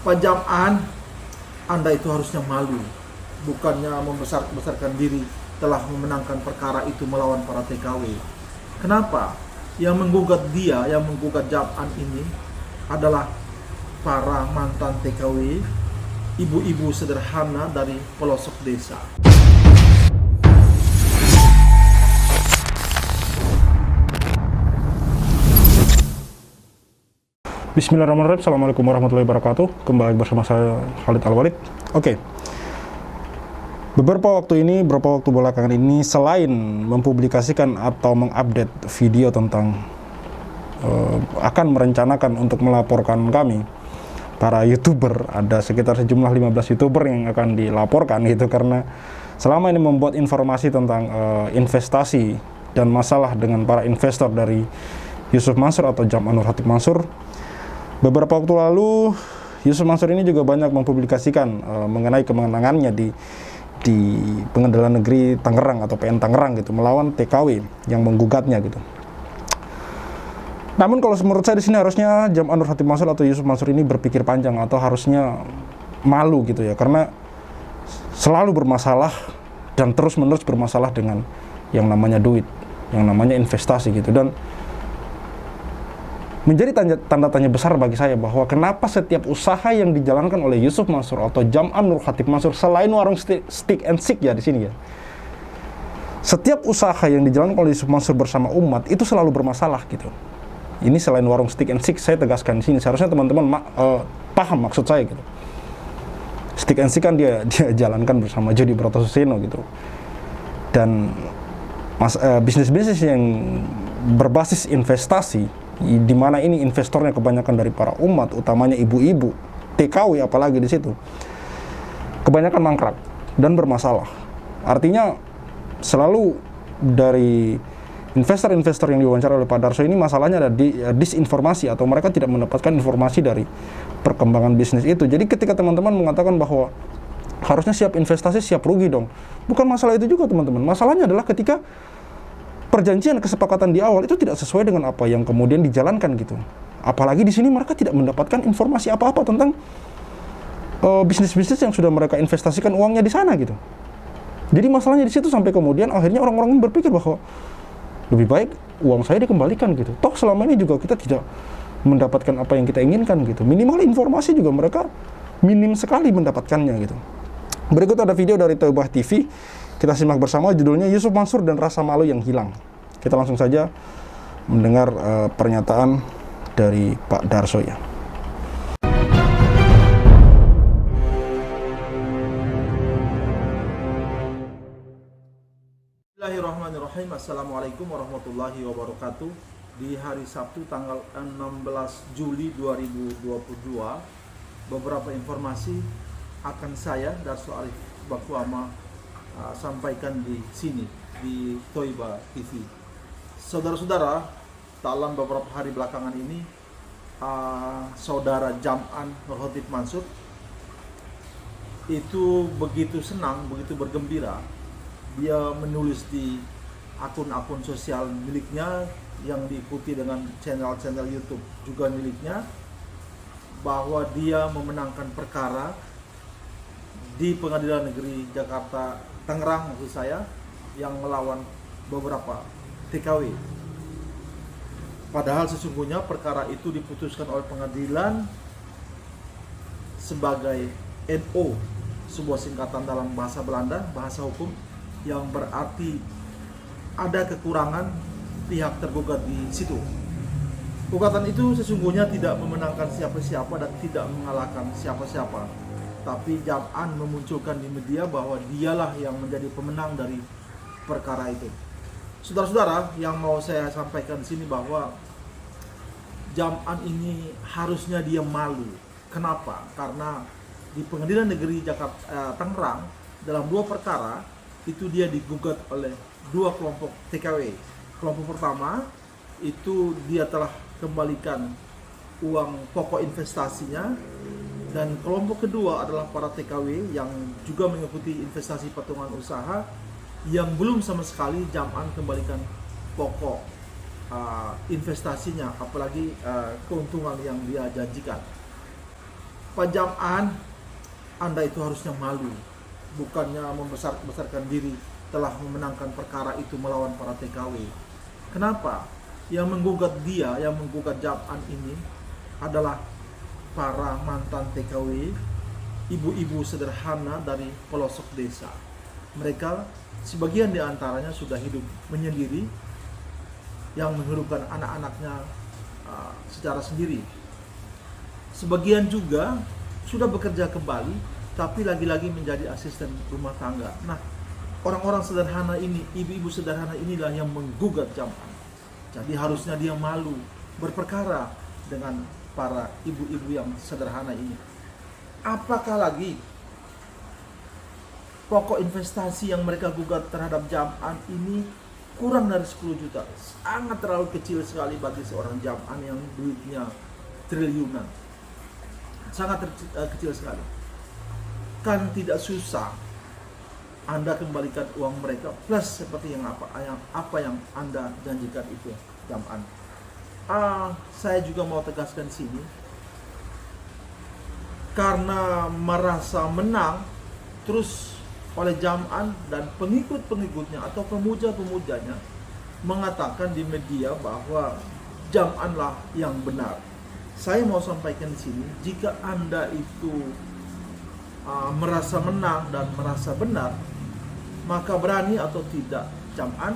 Pak Jam'an, Anda itu harusnya malu, bukannya membesarkan diri telah memenangkan perkara itu melawan para TKW. Kenapa? Yang menggugat dia, yang menggugat Jam'an ini adalah para mantan TKW, ibu-ibu sederhana dari pelosok desa. Bismillahirrahmanirrahim. Assalamualaikum warahmatullahi wabarakatuh. Kembali bersama saya Khalid Al-Walid. Oke. Beberapa waktu belakangan ini, selain mempublikasikan atau mengupdate video tentang akan merencanakan untuk melaporkan kami, para YouTuber, ada sekitar sejumlah 15 YouTuber yang akan dilaporkan gitu, karena selama ini membuat informasi tentang investasi dan masalah dengan para investor dari Yusuf Mansur atau Jam'an Nur Khatib Mansur. Beberapa waktu lalu, Yusuf Mansur ini juga banyak mempublikasikan mengenai kemenangannya di Pengadilan Negeri Tangerang atau PN Tangerang gitu, melawan TKW yang menggugatnya gitu. Namun kalau menurut saya di sini harusnya Jam'an Nur Khatib Mansur atau Yusuf Mansur ini berpikir panjang atau harusnya malu gitu ya, karena selalu bermasalah dan terus-menerus bermasalah dengan yang namanya duit, yang namanya investasi gitu. Dan menjadi tanda tanya besar bagi saya bahwa kenapa setiap usaha yang dijalankan oleh Yusuf Mansur atau Jam'an Nur Khatib Mansur, selain warung stick and stick ya di sini ya, setiap usaha yang dijalankan oleh Yusuf Mansur bersama umat itu selalu bermasalah gitu. Ini selain warung stick and stick, saya tegaskan di sini, seharusnya teman-teman paham maksud saya gitu. Stick and stick kan dia jalankan bersama Jody Brotosuseno gitu. Dan bisnis-bisnis yang berbasis investasi, di mana ini investornya kebanyakan dari para umat, utamanya ibu-ibu, TKW apalagi di situ, kebanyakan mangkrak dan bermasalah. Artinya selalu dari investor-investor yang diwawancara oleh Pak Darso ini, masalahnya ada di disinformasi atau mereka tidak mendapatkan informasi dari perkembangan bisnis itu. Jadi ketika teman-teman mengatakan bahwa harusnya siap investasi, siap rugi dong, bukan masalah itu juga teman-teman. Masalahnya adalah ketika perjanjian kesepakatan di awal itu tidak sesuai dengan apa yang kemudian dijalankan gitu. Apalagi di sini mereka tidak mendapatkan informasi apa-apa tentang bisnis-bisnis yang sudah mereka investasikan uangnya di sana gitu. Jadi masalahnya di situ, sampai kemudian akhirnya orang-orang ini berpikir bahwa lebih baik uang saya dikembalikan gitu. Toh selama ini juga kita tidak mendapatkan apa yang kita inginkan gitu. Minimal informasi juga mereka minim sekali mendapatkannya gitu. Berikut ada video dari Taubah TV. Kita simak bersama, judulnya Yusuf Mansur dan Rasa Malu yang Hilang. Kita langsung saja mendengar pernyataan dari Pak Darso ya. Bismillahirrahmanirrahim. Assalamualaikum warahmatullahi wabarakatuh. Di hari Sabtu tanggal 16 Juli 2022, beberapa informasi akan saya, Darso Arif Bakuama, sampaikan di sini di Toiba TV. Saudara-saudara, dalam beberapa hari belakangan ini, saudara Jam'an Nur Khatib Mansur itu begitu senang, begitu bergembira. Dia menulis di akun-akun sosial miliknya yang diikuti dengan channel-channel YouTube juga miliknya, bahwa dia memenangkan perkara di Pengadilan Negeri Jakarta Tangerang, maksud saya, yang melawan beberapa TKW. Padahal sesungguhnya perkara itu diputuskan oleh pengadilan sebagai NO, sebuah singkatan dalam bahasa Belanda, bahasa hukum, yang berarti ada kekurangan pihak tergugat di situ. Gugatan itu sesungguhnya tidak memenangkan siapa-siapa dan tidak mengalahkan siapa-siapa, tapi Jam'an memunculkan di media bahwa dialah yang menjadi pemenang dari perkara itu. Saudara-saudara, yang mau saya sampaikan di sini bahwa Jam'an ini harusnya dia malu. Kenapa? Karena di Pengadilan Negeri Jakarta Tangerang, dalam dua perkara itu dia digugat oleh dua kelompok TKW. Kelompok pertama itu dia telah kembalikan uang pokok investasinya, dan kelompok kedua adalah para TKW yang juga mengikuti investasi patungan usaha yang belum sama sekali Jam'an kembalikan pokok investasinya, apalagi keuntungan yang dia janjikan. Pak Jam'an, Anda itu harusnya malu, bukannya membesar-besarkan diri telah memenangkan perkara itu melawan para TKW. Kenapa? Yang menggugat dia, yang menggugat Jam'an ini adalah para mantan TKW, ibu-ibu sederhana dari pelosok desa. Mereka sebagian di antaranya sudah hidup menyendiri, yang menghidupkan anak-anaknya secara sendiri. Sebagian juga sudah bekerja kembali, tapi lagi-lagi menjadi asisten rumah tangga. Nah, orang-orang sederhana ini, ibu-ibu sederhana inilah yang menggugat Jam'an. Jadi harusnya dia malu berperkara dengan para ibu-ibu yang sederhana ini. Apakah lagi pokok investasi yang mereka gugat terhadap Jam'an ini kurang dari 10 juta. Sangat terlalu kecil sekali bagi seorang Jam'an yang duitnya triliunan. Sangat kecil sekali. Kan tidak susah Anda kembalikan uang mereka plus seperti yang apa yang Anda janjikan itu, Jam'an. Saya juga mau tegaskan di sini, karena merasa menang terus oleh Jam'an dan pengikut-pengikutnya atau pemuja-pemujanya mengatakan di media bahwa Jam'anlah yang benar. Saya mau sampaikan di sini, jika Anda itu merasa menang dan merasa benar, maka berani atau tidak Jam'an,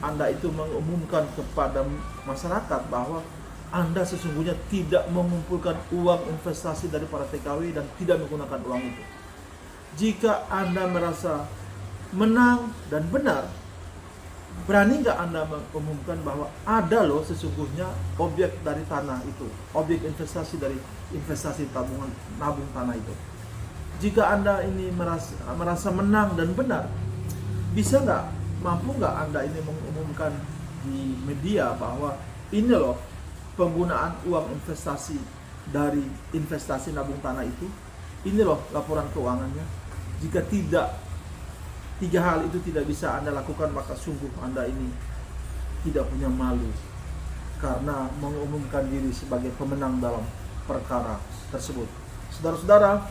Anda itu mengumumkan kepada masyarakat bahwa Anda sesungguhnya tidak mengumpulkan uang investasi dari para TKW dan tidak menggunakan uang itu. Jika Anda merasa menang dan benar, berani nggak Anda mengumumkan bahwa ada loh sesungguhnya objek dari tanah itu, objek investasi dari investasi nabung tanah itu. Jika Anda ini merasa menang dan benar, bisa nggak, mampu nggak Anda ini mengumumkan di media bahwa ini loh penggunaan uang investasi dari investasi nabung tanah itu, ini loh laporan keuangannya. Jika tidak, 3 hal itu tidak bisa Anda lakukan, maka sungguh Anda ini tidak punya malu karena mengumumkan diri sebagai pemenang dalam perkara tersebut. Saudara-saudara,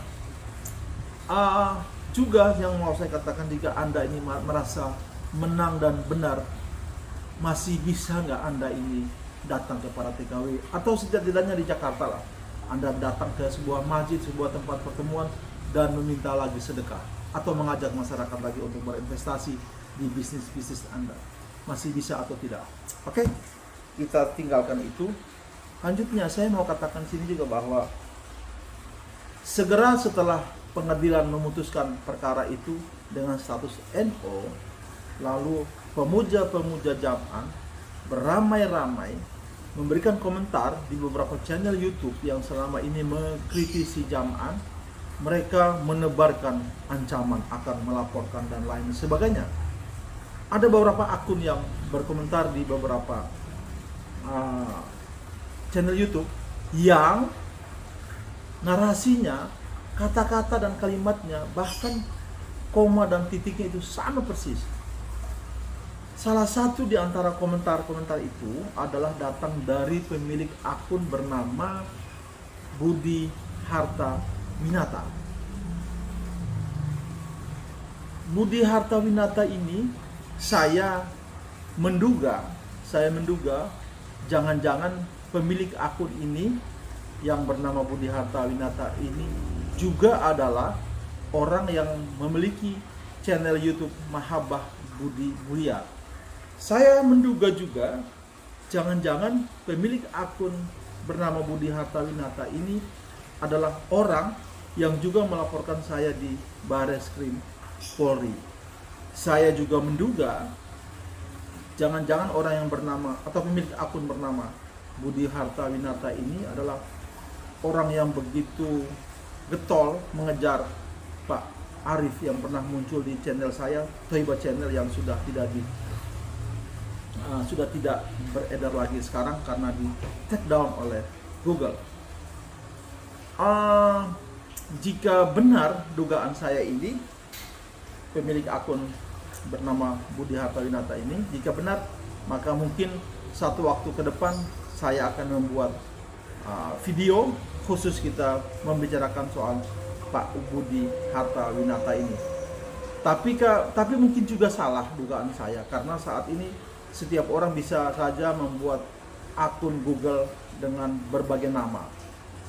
juga yang mau saya katakan, jika Anda ini merasa menang dan benar, masih bisa nggak Anda ini datang ke para TKW atau setidaknya di Jakarta lah, Anda datang ke sebuah masjid, sebuah tempat pertemuan dan meminta lagi sedekah atau mengajak masyarakat lagi untuk berinvestasi di bisnis-bisnis Anda. Masih bisa atau tidak? Oke, kita tinggalkan itu. Lanjutnya saya mau katakan sini juga bahwa segera setelah pengadilan memutuskan perkara itu dengan status NO, lalu pemuja-pemuja Jam'an beramai-ramai memberikan komentar di beberapa channel YouTube yang selama ini mengkritisi Jam'an. Mereka menebarkan ancaman akan melaporkan dan lain sebagainya. Ada beberapa akun yang berkomentar di beberapa channel YouTube yang narasinya, kata-kata dan kalimatnya, bahkan koma dan titiknya itu sama persis. Salah satu di antara komentar-komentar itu adalah datang dari pemilik akun bernama Budi Harta Winata. Budi Harta Winata ini saya menduga jangan-jangan pemilik akun ini yang bernama Budi Harta Winata ini juga adalah orang yang memiliki channel YouTube Mahabbah Budi Mulia. Saya menduga juga jangan-jangan pemilik akun bernama Budi Harta Winata ini adalah orang yang juga melaporkan saya di Bareskrim Polri. Saya juga menduga jangan-jangan orang yang bernama atau pemilik akun bernama Budi Harta Winata ini adalah orang yang begitu getol mengejar Pak Arif yang pernah muncul di channel saya, Toiba Channel, yang sudah tidak beredar lagi sekarang karena di take down oleh Google. Jika benar dugaan saya ini, pemilik akun bernama Budi Harta Winata ini, jika benar, maka mungkin satu waktu ke depan saya akan membuat video khusus kita membicarakan soal Pak Budi Harta Winata ini. Tapi mungkin juga salah dugaan saya, karena saat ini setiap orang bisa saja membuat akun Google dengan berbagai nama.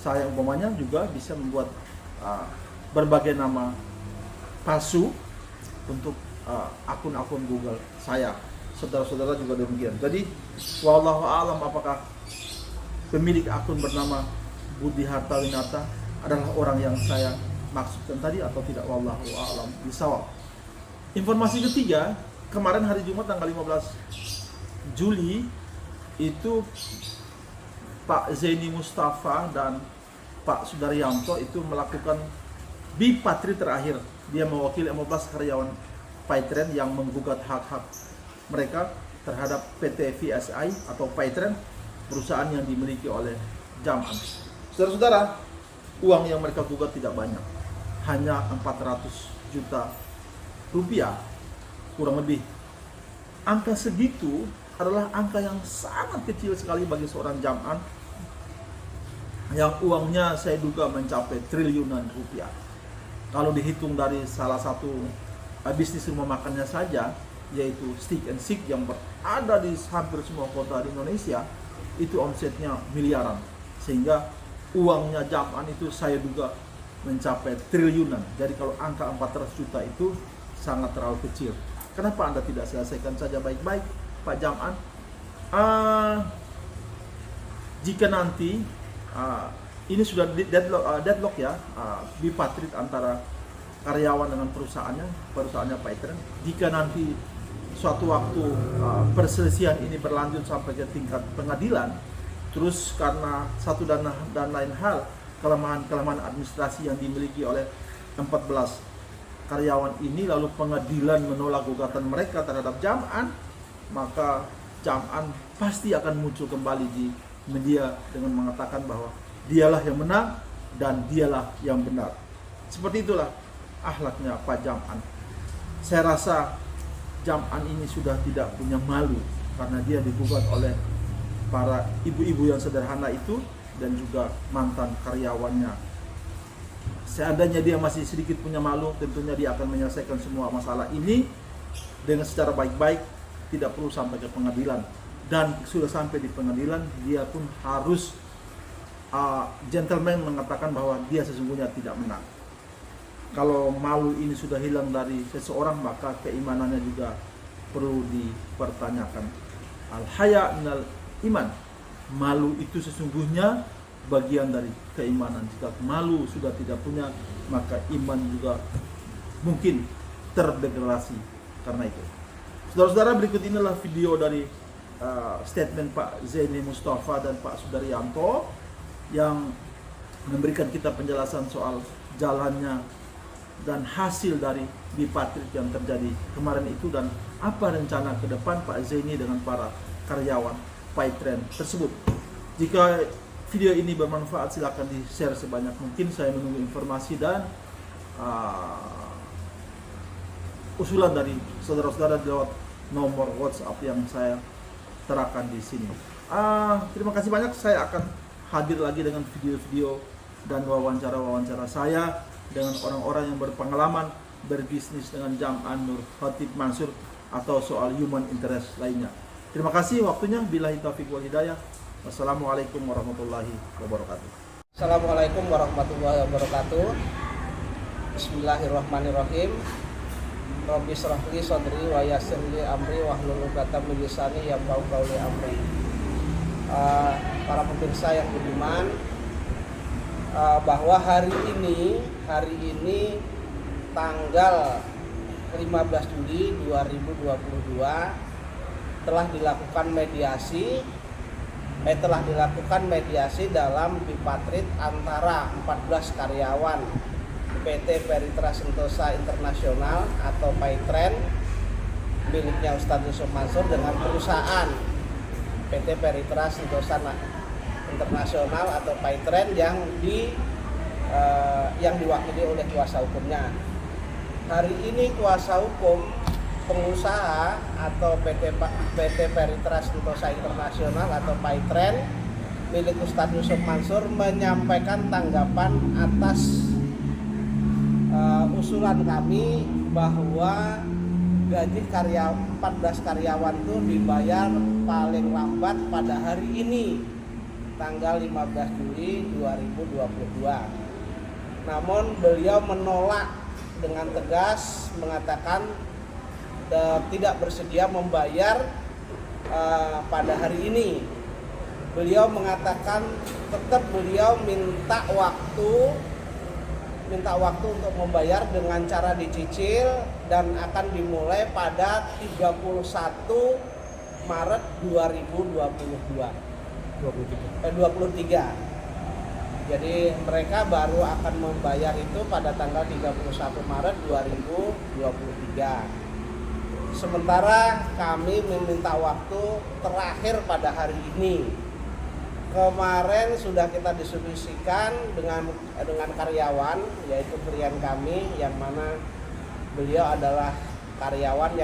Saya umpamanya juga bisa membuat berbagai nama palsu untuk akun-akun Google saya. Saudara-saudara juga demikian. Jadi wallahu a'lam apakah pemilik akun bernama Budi Harta Winata adalah orang yang saya maksudkan tadi atau tidak, wallahu a'lam bishawab. Informasi ketiga, kemarin hari Jumat tanggal 15 Juli itu Pak Zaini Mustafa dan Pak Sudaryanto itu melakukan bipatri terakhir. Dia mewakili 15 karyawan Paitren yang menggugat hak-hak mereka terhadap PT VSI atau Paitren, perusahaan yang dimiliki oleh Jam'an. Saudara-saudara, uang yang mereka gugat tidak banyak, hanya 400 juta rupiah kurang lebih. Angka segitu adalah angka yang sangat kecil sekali bagi seorang Jam'an yang uangnya saya duga mencapai triliunan rupiah. Kalau dihitung dari salah satu bisnis rumah makannya saja, yaitu Stick and Seek yang berada di hampir semua kota di Indonesia, itu omsetnya miliaran. Sehingga uangnya Jam'an itu saya duga mencapai triliunan. Jadi kalau angka 400 juta itu sangat terlalu kecil. Kenapa Anda tidak selesaikan saja baik-baik, Pak Jam'an? Jika nanti ini sudah deadlock ya, bipatrit antara karyawan dengan perusahaannya Paitren. Jika nanti suatu waktu perselisihan ini berlanjut sampai ke tingkat pengadilan, terus karena satu dan lain hal, kelemahan administrasi yang dimiliki oleh 14 karyawan ini, lalu pengadilan menolak gugatan mereka terhadap Jam'an, maka Jam'an pasti akan muncul kembali di media dengan mengatakan bahwa dialah yang menang dan dialah yang benar. Seperti itulah akhlaknya Pak Jam'an. Saya rasa Jam'an ini sudah tidak punya malu karena dia digugat oleh para ibu-ibu yang sederhana itu dan juga mantan karyawannya. Seandainya dia masih sedikit punya malu, tentunya dia akan menyelesaikan semua masalah ini dengan secara baik-baik, tidak perlu sampai ke pengadilan. Dan sudah sampai di pengadilan, dia pun harus gentleman mengatakan bahwa dia sesungguhnya tidak menang. Kalau malu ini sudah hilang dari seseorang, maka keimanannya juga perlu dipertanyakan. Al-haya minal iman. Malu itu sesungguhnya bagian dari keimanan. Jika malu sudah tidak punya, maka iman juga mungkin terdegradasi karena itu. Saudara-saudara, berikut inilah video dari statement Pak Zaini Mustafa dan Pak Sudaryanto yang memberikan kita penjelasan soal jalannya dan hasil dari bipatrit yang terjadi kemarin itu dan apa rencana ke depan Pak Zaini dengan para karyawan Paitren tersebut. Jika video ini bermanfaat, silakan di-share sebanyak mungkin. Saya menunggu informasi dan usulan dari saudara-saudara lewat nomor WhatsApp yang saya terakan di sini. Terima kasih banyak. Saya akan hadir lagi dengan video-video dan wawancara-wawancara saya dengan orang-orang yang berpengalaman berbisnis dengan Jam'an Nur Khatib Mansur atau soal human interest lainnya. Terima kasih waktunya. Billahi taufiq wal hidayah. Wassalamualaikum warahmatullahi wabarakatuh. Assalamualaikum warahmatullahi wabarakatuh. Bismillahirrahmanirrahim. Rabbi shrah li sadri wa yassir li amri wahlul 'uqdatam min lisani yafqahu qawli amri. Para pemirsa yang budiman, bahwa hari ini tanggal 15 Juli 2022 telah dilakukan mediasi dalam bipatrit antara 14 karyawan PT Peritra Sentosa Internasional atau Paitren miliknya Ustadz Yusuf Mansur dengan perusahaan PT Peritra Sentosa Internasional atau Paitren yang diwakili oleh kuasa hukumnya. Hari ini kuasa hukum pengusaha atau PT Peritra Sentosa Internasional atau Paitren milik Ustadz Yusuf Mansur menyampaikan tanggapan atas usulan kami bahwa gaji 14 karyawan itu dibayar paling lambat pada hari ini tanggal 15 Juli 2022. Namun beliau menolak dengan tegas, mengatakan tidak bersedia membayar pada hari ini. Beliau mengatakan tetap beliau minta waktu untuk membayar dengan cara dicicil dan akan dimulai pada 31 Maret 2023. Jadi mereka baru akan membayar itu pada tanggal 31 Maret 2023. Sementara kami meminta waktu terakhir pada hari ini. Kemarin sudah kita diskusikan dengan karyawan, yaitu klien kami yang mana beliau adalah karyawan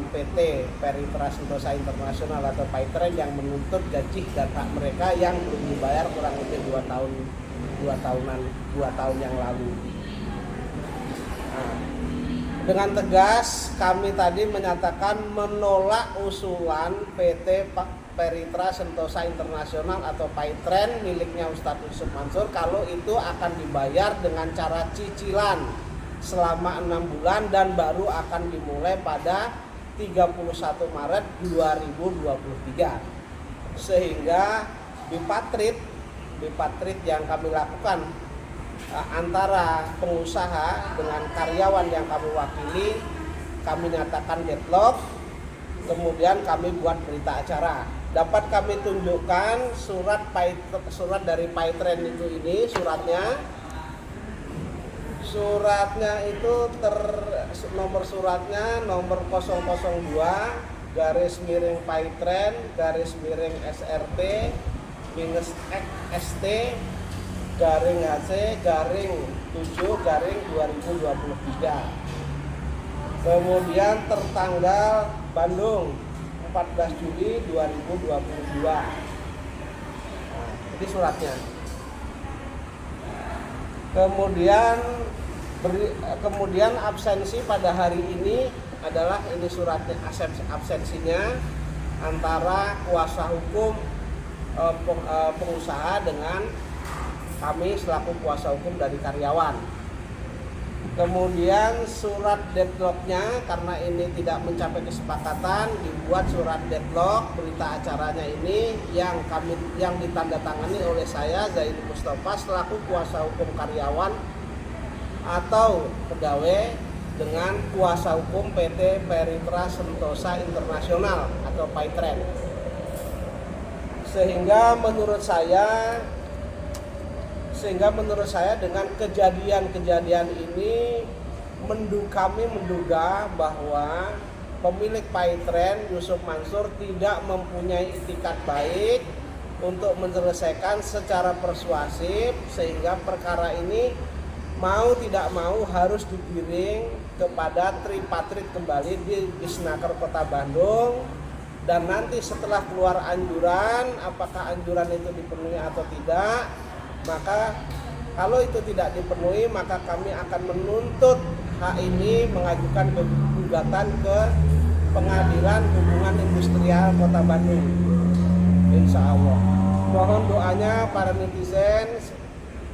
PT Peritra Sentosa Internasional atau Paitren yang menuntut gaji dan hak mereka yang belum dibayar kurang lebih 2 tahun yang lalu. Nah, dengan tegas kami tadi menyatakan menolak usulan PT Peritra Sentosa Internasional atau Paitren miliknya Ustadz Yusuf Mansur kalau itu akan dibayar dengan cara cicilan selama 6 bulan dan baru akan dimulai pada 31 Maret 2023. Sehingga bipatrit yang kami lakukan antara pengusaha dengan karyawan yang kami wakili, kami nyatakan deadlock, kemudian kami buat berita acara. Dapat kami tunjukkan surat dari Paitren ini suratnya itu nomor suratnya nomor 002 garis miring Paitren garis miring SRT minus XT garing HC garing 7 garing 2023. Kemudian tertanggal Bandung 14 Juli 2022. Nah, ini suratnya. Kemudian absensi pada hari ini adalah ini suratnya absensinya antara kuasa hukum pengusaha dengan kami selaku kuasa hukum dari karyawan. Kemudian surat deadlocknya karena ini tidak mencapai kesepakatan dibuat surat deadlock berita acaranya ini yang ditandatangani oleh saya Zaini Mustafa selaku kuasa hukum karyawan atau pegawai dengan kuasa hukum PT Peritra Sentosa Internasional atau Paitren. Sehingga menurut saya dengan kejadian ini kami menduga bahwa pemilik Paitren Yusuf Mansur tidak mempunyai itikat baik untuk menyelesaikan secara persuasif sehingga perkara ini mau tidak mau harus digiring kepada tripatrit kembali di Disnaker Kota Bandung dan nanti setelah keluar anjuran apakah anjuran itu dipenuhi atau tidak. Maka kalau itu tidak dipenuhi maka kami akan menuntut hak ini mengajukan gugatan ke Pengadilan Hubungan Industrial Kota Bandung. Insya Allah. Mohon doanya para netizen,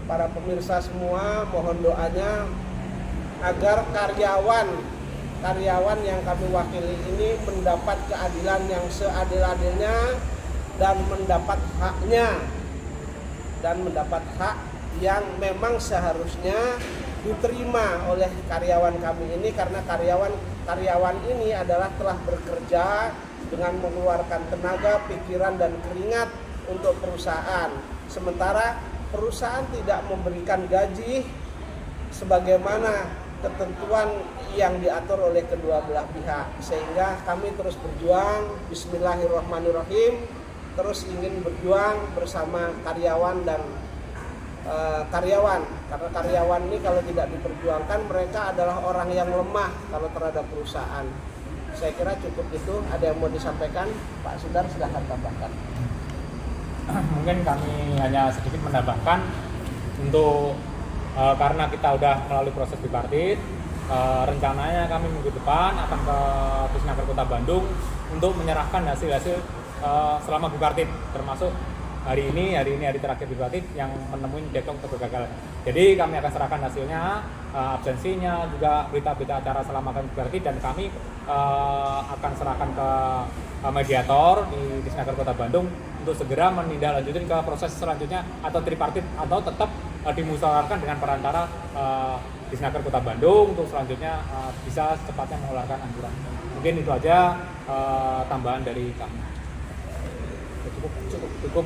para pemirsa semua, mohon doanya agar karyawan yang kami wakili ini mendapat keadilan yang seadil-adilnya dan mendapat haknya. Dan mendapat hak yang memang seharusnya diterima oleh karyawan kami ini karena karyawan ini adalah telah bekerja dengan mengeluarkan tenaga, pikiran dan keringat untuk perusahaan. Sementara perusahaan tidak memberikan gaji sebagaimana ketentuan yang diatur oleh kedua belah pihak. Sehingga kami terus berjuang, bismillahirrahmanirrahim, terus ingin berjuang bersama karyawan dan karyawan karena karyawan ini kalau tidak diperjuangkan mereka adalah orang yang lemah kalau terhadap perusahaan. Saya kira cukup itu. Ada yang mau disampaikan Pak Sudar, silahkan tambahkan. mungkin kami hanya sedikit menambahkan untuk karena kita udah melalui proses bipartit, rencananya kami minggu depan akan ke Disnaker Kota Bandung untuk menyerahkan hasil-hasil selama bipartit, termasuk hari ini hari terakhir bipartit yang menemui deadlock atau kegagalan. Jadi kami akan serahkan hasilnya, absensinya, juga berita-berita acara selama kami bipartit, dan kami akan serahkan ke mediator di Disnaker Kota Bandung untuk segera menindaklanjuti ke proses selanjutnya atau tripartit, atau tetap dimusyawarahkan dengan perantara Disnaker Kota Bandung untuk selanjutnya bisa secepatnya mengeluarkan anjuran. Mungkin itu aja tambahan dari kami. Cukup.